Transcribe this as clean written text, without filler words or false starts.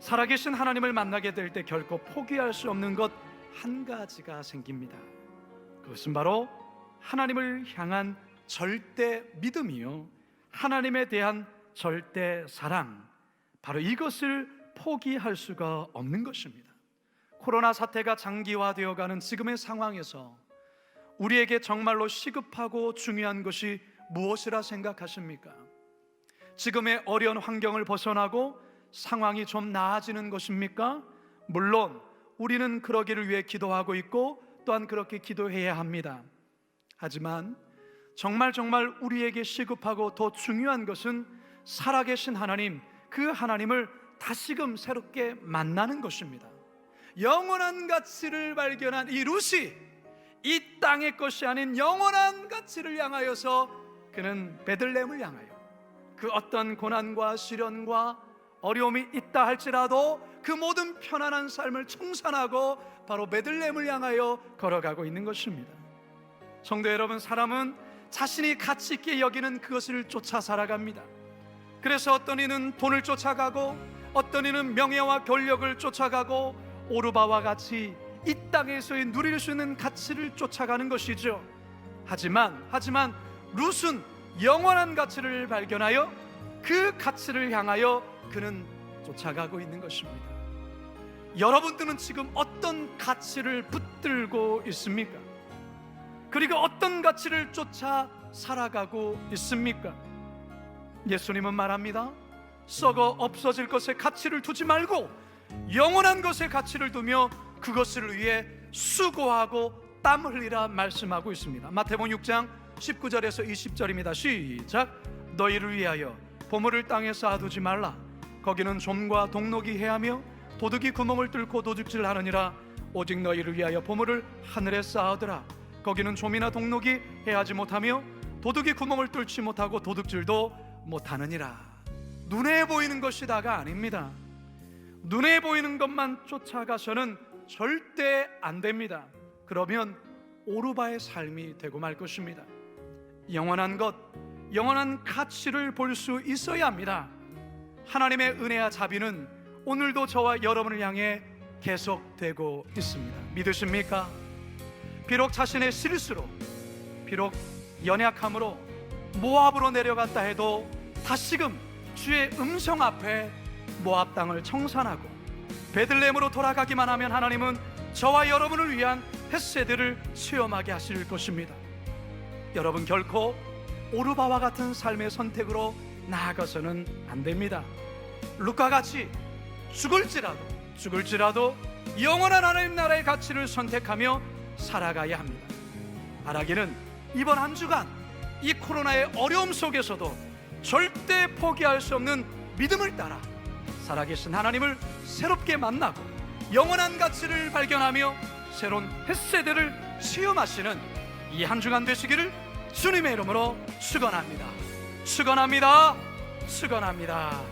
살아계신 하나님을 만나게 될 때 결코 포기할 수 없는 것 한 가지가 생깁니다. 그것은 바로 하나님을 향한 절대 믿음이요, 하나님에 대한 절대 사랑, 바로 이것을 포기할 수가 없는 것입니다. 코로나 사태가 장기화되어 가는 지금의 상황에서 우리에게 정말로 시급하고 중요한 것이 무엇이라 생각하십니까? 지금의 어려운 환경을 벗어나고 상황이 좀 나아지는 것입니까? 물론 우리는 그러기를 위해 기도하고 있고 또한 그렇게 기도해야 합니다. 하지만 정말 우리에게 시급하고 더 중요한 것은 살아계신 하나님, 그 하나님을 다시금 새롭게 만나는 것입니다. 영원한 가치를 발견한 이 루시, 이 땅의 것이 아닌 영원한 가치를 향하여서 그는 베들레헴을 향하여 그 어떤 고난과 시련과 어려움이 있다 할지라도 그 모든 편안한 삶을 청산하고 바로 베들레헴을 향하여 걸어가고 있는 것입니다. 성도 여러분, 사람은 자신이 가치 있게 여기는 그것을 쫓아 살아갑니다. 그래서 어떤 이는 돈을 쫓아가고 어떤 이는 명예와 권력을 쫓아가고 오르바와 같이 이 땅에서의 누릴 수 있는 가치를 쫓아가는 것이죠. 하지만 룻은 영원한 가치를 발견하여 그 가치를 향하여 그는 쫓아가고 있는 것입니다. 여러분들은 지금 어떤 가치를 붙들고 있습니까? 그리고 어떤 가치를 쫓아 살아가고 있습니까? 예수님은 말합니다. 썩어 없어질 것에 가치를 두지 말고 영원한 것에 가치를 두며 그것을 위해 수고하고 땀 흘리라 말씀하고 있습니다. 마태복음 6장 19절에서 20절입니다. 시작. 너희를 위하여 보물을 땅에 쌓아두지 말라. 거기는 좀과 동록이 해하며 도둑이 구멍을 뚫고 도둑질하느니라. 오직 너희를 위하여 보물을 하늘에 쌓아두라. 거기는 좀이나 동록이 해하지 못하며 도둑이 구멍을 뚫지 못하고 도둑질도 못하느니라. 눈에 보이는 것이 다가 아닙니다. 눈에 보이는 것만 쫓아가서는 절대 안 됩니다. 그러면 오르바의 삶이 되고 말 것입니다. 영원한 것, 영원한 가치를 볼 수 있어야 합니다. 하나님의 은혜와 자비는 오늘도 저와 여러분을 향해 계속되고 있습니다. 믿으십니까? 비록 자신의 실수로, 비록 연약함으로 모압으로 내려갔다 해도 다시금 주의 음성 앞에 모압 땅을 청산하고 베들레헴으로 돌아가기만 하면 하나님은 저와 여러분을 위한 헤세드를 체험하게 하실 것입니다. 여러분 결코 오르바와 같은 삶의 선택으로 나아가서는 안 됩니다. 룻과 같이 죽을지라도 영원한 하나님 나라의 가치를 선택하며 살아가야 합니다. 바라기는 이번 한 주간 이 코로나의 어려움 속에서도 절대 포기할 수 없는 믿음을 따라 살아계신 하나님을 새롭게 만나고 영원한 가치를 발견하며 새로운 헤세드를 체험하시는 이 한 주간 되시기를 주님의 이름으로 축원합니다. 축원합니다. 축원합니다.